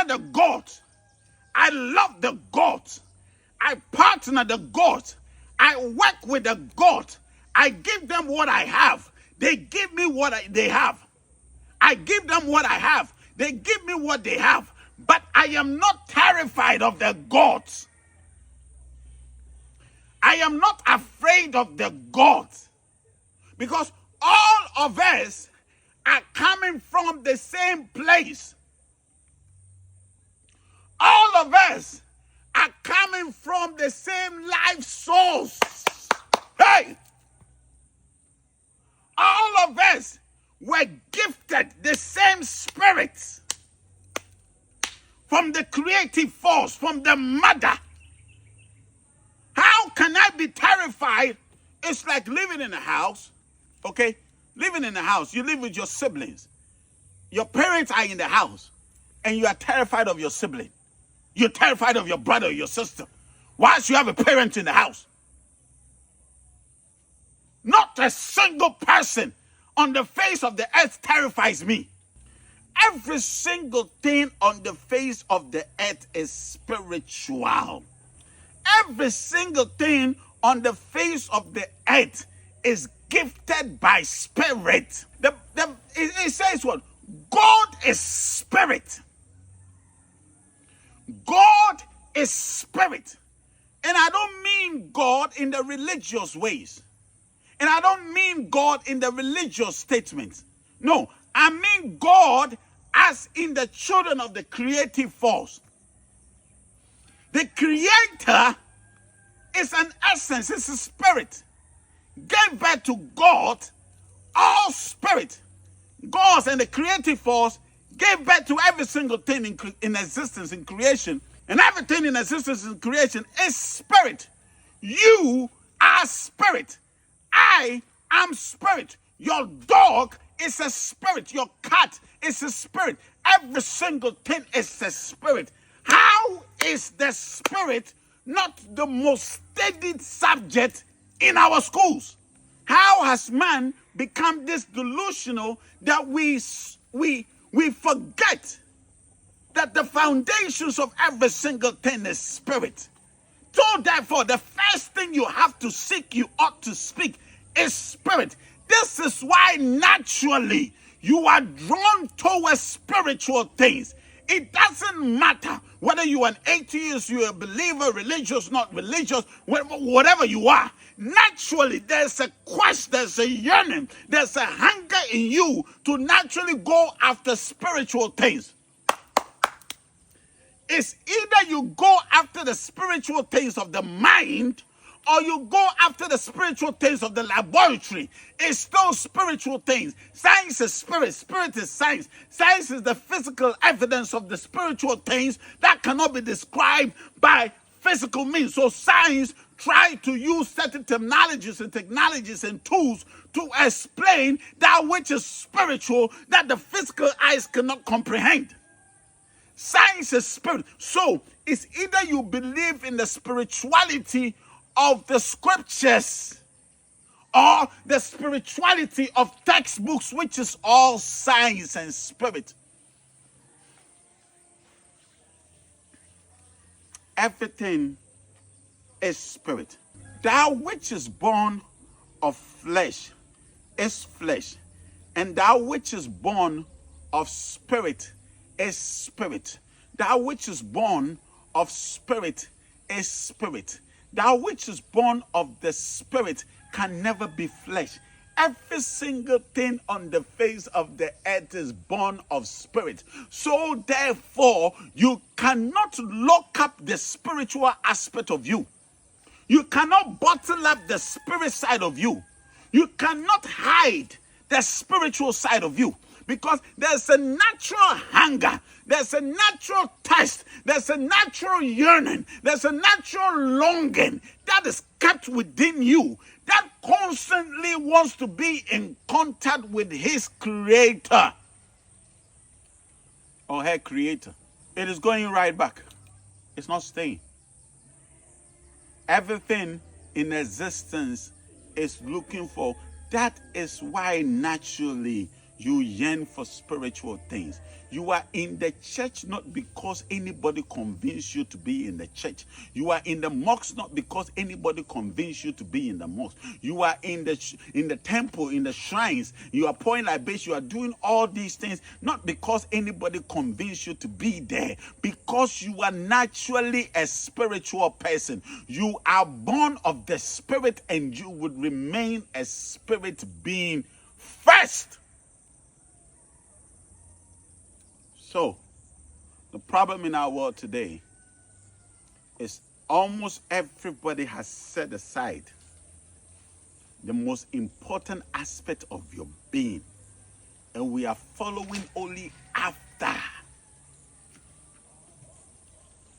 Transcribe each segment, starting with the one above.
the gods. I love the gods. I partner the gods. I work with the gods. I give them what I have. They give me what they have. I give them what I have. They give me what they have. But I am not terrified of the gods. I am not afraid of the gods. Because all of us are coming from the same place. All of us are coming from the same life source. Hey! All of us were gifted the same spirit from the creative force, from the mother. How can I be terrified? It's like living in a house, okay? Living in a house, you live with your siblings. Your parents are in the house, and you are terrified of your sibling. You're terrified of your brother or your sister. Whilst you have a parent in the house. Not a single person on the face of the earth terrifies me. Every single thing on the face of the earth is spiritual. Every single thing on the face of the earth is gifted by spirit. It says what? God is spirit. God is spirit. And I don't mean God in the religious ways. And I don't mean God in the religious statements. No, I mean God as in the children of the creative force. The creator is an essence, it's a spirit. Gave birth to God, all spirit. God and the creative force gave birth to every single thing in existence, in creation. And everything in existence in creation is spirit. You are spirit. I am spirit. Your dog is a spirit. Your cat is a spirit. Every single thing is a spirit. How is the spirit not the most studied subject in our schools? How has man become this delusional that we forget that the foundations of every single thing is spirit? So therefore, the first thing you have to seek, you ought to speak, is spirit. This is why naturally you are drawn towards spiritual things. It doesn't matter whether you are an atheist, you're a believer, religious, not religious, whatever you are. Naturally, there's a quest, there's a yearning, there's a hunger in you to naturally go after spiritual things. It's either you go after the spiritual things of the mind or you go after the spiritual things of the laboratory. It's those spiritual things. Science is spirit. Spirit is science. Science is the physical evidence of the spiritual things that cannot be described by physical means. So science tries to use certain terminologies and technologies and tools to explain that which is spiritual that the physical eyes cannot comprehend. Science is spirit. So it's either you believe in the spirituality of the scriptures or the spirituality of textbooks, which is all science and spirit. Everything is spirit. That which is born of flesh is flesh, and that which is born of spirit is spirit. That which is born of spirit is spirit. That which is born of the spirit can never be flesh. Every single thing on the face of the earth is born of spirit. So therefore, you cannot lock up the spiritual aspect of you. You cannot bottle up the spirit side of you. You cannot hide the spiritual side of you. Because there's a natural hunger, there's a natural thirst, there's a natural yearning, there's a natural longing that is kept within you that constantly wants to be in contact with his creator or her creator. It is going right back. It's not staying. Everything in existence is looking for. That is why naturally You yearn for spiritual things. You are in the church not because anybody convinced you to be in the church. You are in the mosque not because anybody convinced you to be in the mosque. You are in the temple, in the shrines. You are pouring libation. You are doing all these things not because anybody convinced you to be there. Because you are naturally a spiritual person. You are born of the Spirit, and you would remain a spirit being first. So, the problem in our world today is almost everybody has set aside the most important aspect of your being, and we are following only after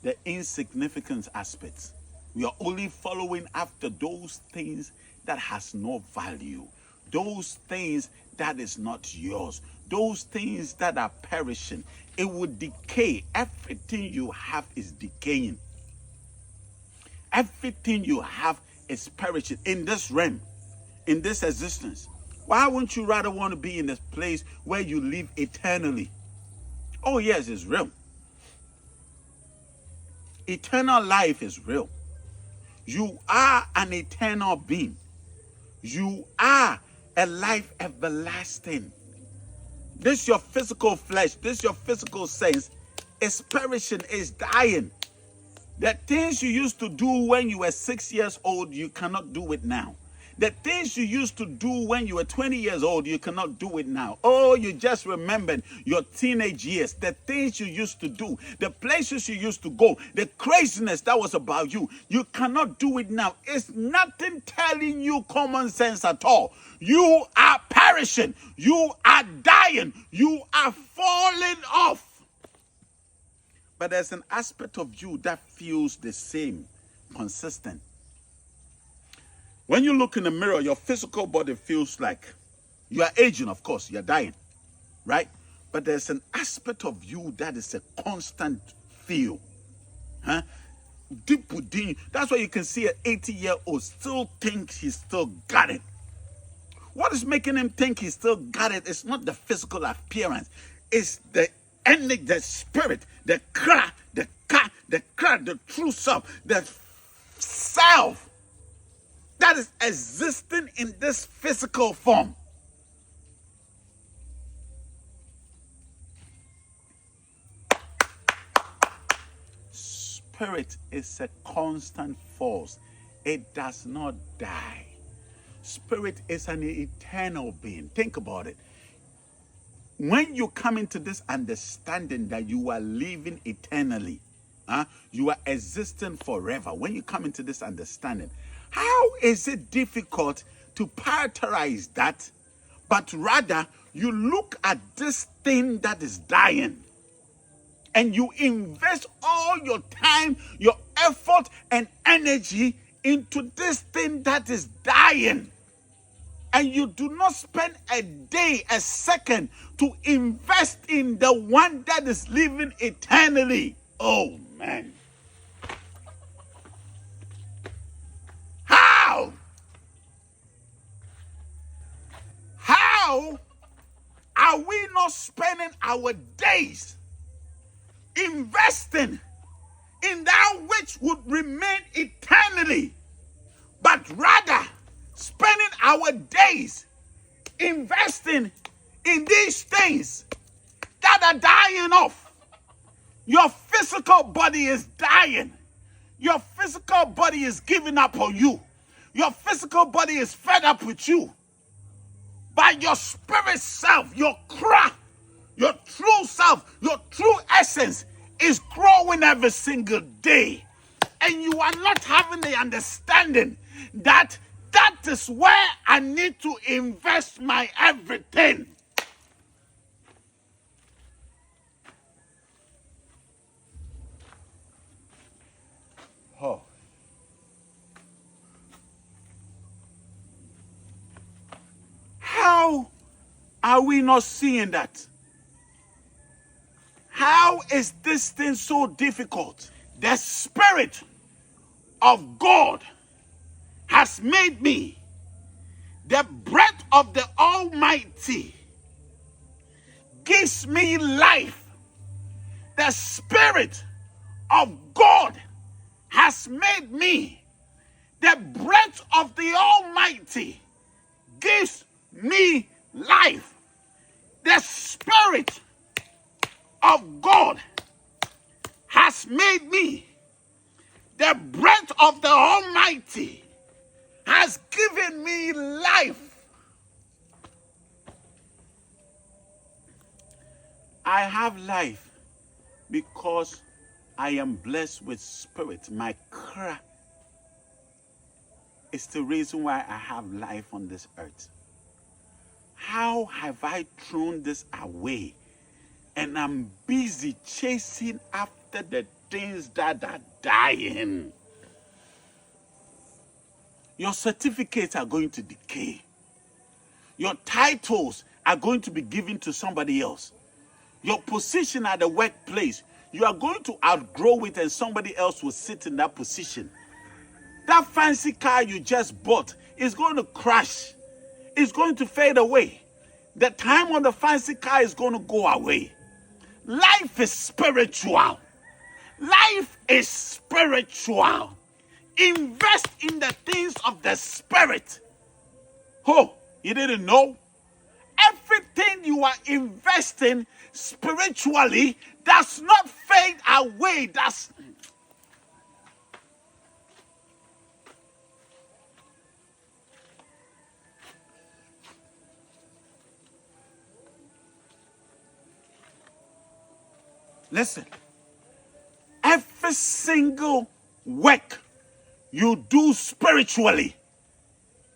the insignificant aspects. We are only following after those things that has no value, those things that is not yours, those things that are perishing. It will decay. Everything you have is decaying. Everything you have is perishing in this realm, in this existence. Why wouldn't you rather want to be in this place where you live eternally? Oh yes, it's real. Eternal life is real. You are an eternal being. You are a life everlasting. This your physical flesh, this your physical sense is perishing, is dying. The things you used to do when you were 6 years old, you cannot do it now. The things you used to do when you were 20 years old, you cannot do it now. Oh, you just remembered your teenage years, the things you used to do, the places you used to go, the craziness that was about you. You cannot do it now. It's nothing telling you common sense at all. You are perishing. You are dying. You are falling off. But there's an aspect of you that feels the same, consistent. When you look in the mirror, your physical body feels like you are aging, of course, you're dying, right? But there's an aspect of you that is a constant feel. Huh? Deep within you. That's why you can see an 80-year-old still think he's still got it. What is making him think he still got it? It's not the physical appearance. It's the energy, the spirit, the true self, the self that is existing in this physical form. Spirit is a constant force. It does not die. Spirit is an eternal being. Think about it. When you come into this understanding that you are living eternally, you are existing forever. When you come into this understanding, how is it difficult to prioritize that? But rather, you look at this thing that is dying, and you invest all your time, your effort, and energy into this thing that is dying. And you do not spend a day, a second, to invest in the one that is living eternally. Oh, man. How? How are we not spending our days investing in that which would remain eternally, but rather spending our days investing in these things that are dying off? Your physical body is dying. Your physical body is giving up on you. Your physical body is fed up with you. But your spirit self, your true self, your true essence is growing every single day. And you are not having the understanding that that is where I need to invest my everything. Oh. How are we not seeing that? How is this thing so difficult? The Spirit of God has made me the breath of the Almighty. gives me life. The Spirit of God has made me. The breath of the Almighty gives me life. The Spirit of God has made me. The breath of the Almighty has given me life. I have life because I am blessed with spirit. Mekra is the reason why I have life on this earth. How have I thrown this away? And I'm busy chasing after the things that are dying. Your certificates are going to decay. Your titles are going to be given to somebody else. Your position at the workplace, you are going to outgrow it and somebody else will sit in that position. That fancy car you just bought is going to crash. It's going to fade away. The time on the fancy car is going to go away. Life is spiritual. Life is spiritual. Invest in the things of the Spirit. Oh, you didn't know? Everything you are investing spiritually does not fade away. Listen, every single work you do spiritually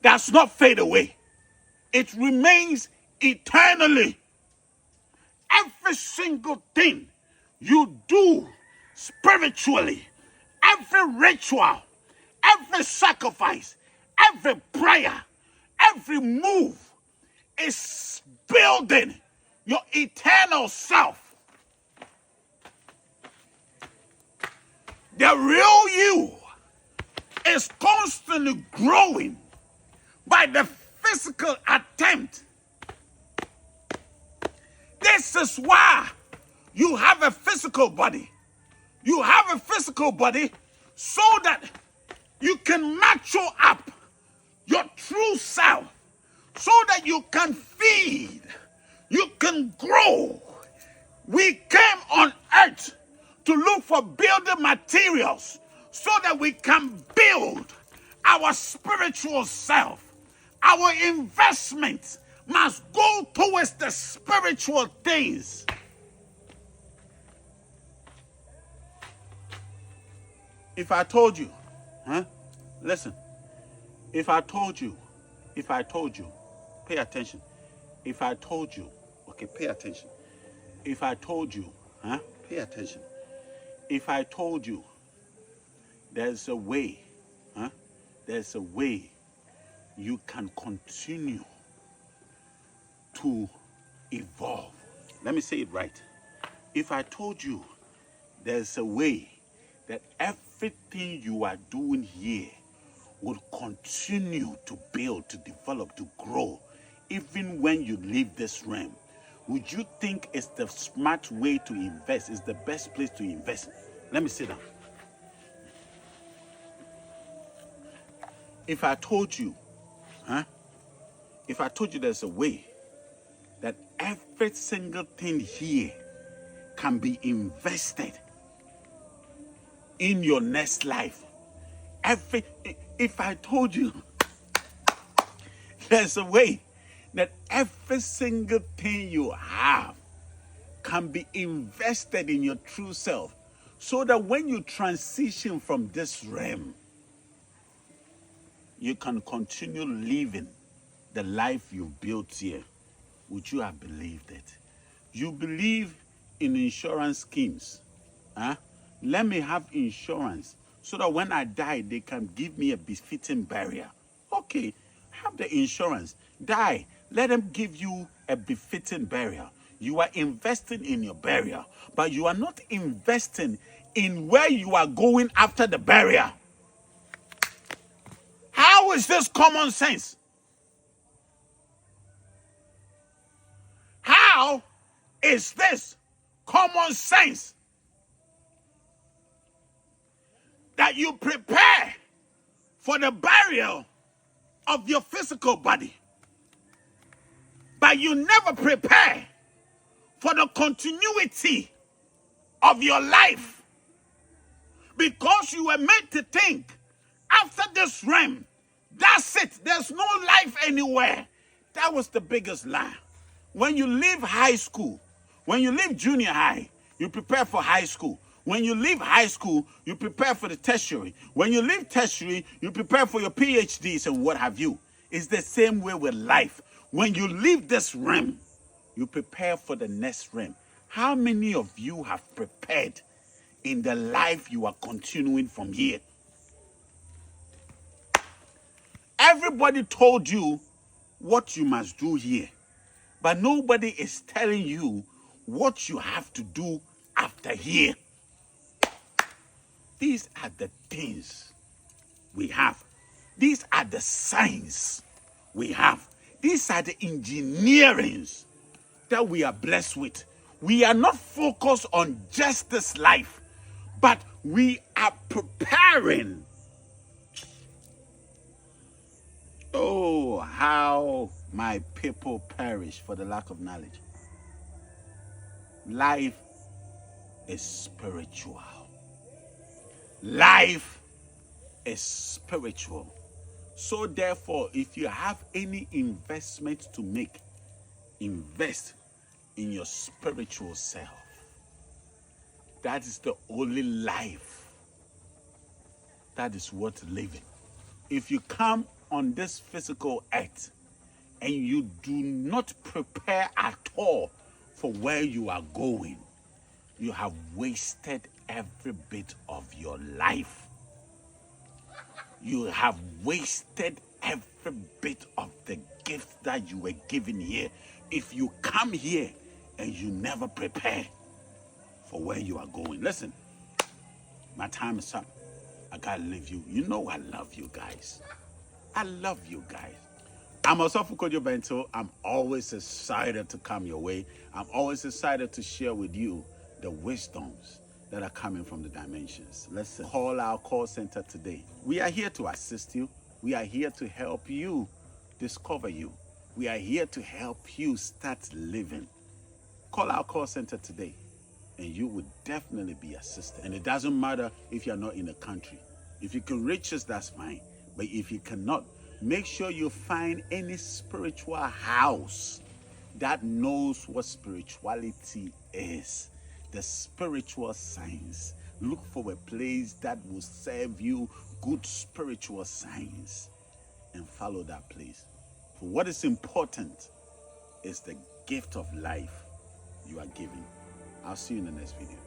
does not fade away. It remains eternally. Every single thing you do spiritually, every ritual, every sacrifice, every prayer, every move is building your eternal self. The real you is constantly growing by the physical attempt. This is why you have a physical body. You have a physical body so that you can mature up your true self, so that you can feed, you can grow. We came on earth to look for building materials so that we can build our spiritual self. Our investment must go towards the spiritual things. If I told you, listen, if I told you, pay attention. If I told you, okay, pay attention. If I told you, pay attention. If I told you there's a way you can continue to evolve. Let me say it right. If I told you there's a way that everything you are doing here will continue to build, to develop, to grow, even when you leave this realm, would you think it's the smart way to invest? It's the best place to invest? Let me sit down. If I told you, if I told you there's a way that every single thing here can be invested in your next life, if I told you there's a way that every single thing you have can be invested in your true self, so that when you transition from this realm, you can continue living the life you built here, would you have believed it? You believe in insurance schemes. Let me have insurance so that when I die, they can give me a befitting burial. Okay, have the insurance. Die. Let them give you a befitting burial. You are investing in your burial, but you are not investing in where you are going after the burial. How is this common sense? How is this common sense that you prepare for the burial of your physical body, but you never prepare for the continuity of your life, because you were meant to think after this realm, that's it, there's no life anywhere. That was the biggest lie. When you leave high school, when you leave junior high, you prepare for high school. When you leave high school, you prepare for the tertiary. When you leave tertiary, you prepare for your PhDs and what have you. It's the same way with life. When you leave this realm, you prepare for the next realm. How many of you have prepared in the life you are continuing from here? Everybody told you what you must do here, but nobody is telling you what you have to do after here. These are the things we have. These are the science we have. These are the engineerings that we are blessed with. We are not focused on just this life, but we are preparing. Oh, how my people perish for the lack of knowledge. Life is spiritual. Life is spiritual. So therefore, if you have any investment to make, invest in your spiritual self. That is the only life that is worth living. If you come on this physical earth and you do not prepare at all for where you are going, you have wasted every bit of your life. You have wasted every bit of the gift that you were given here. If you come here and you never prepare for where you are going. Listen, my time is up. I gotta leave you. You know I love you guys. I love you guys. I'm Osofo Kojo Bento. I'm always excited to come your way. I'm always excited to share with you the wisdoms that are coming from the dimensions. Let's call our call center today. We are here to assist you. We are here to help you discover you. We are here to help you start living. Call our call center today and you would definitely be assisted. And it doesn't matter if you're not in the country. If you can reach us, that's fine. But if you cannot, make sure you find any spiritual house that knows what spirituality is. The spiritual science. Look for a place that will serve you good spiritual science and follow that place. For what is important is the gift of life you are given. I'll see you in the next video.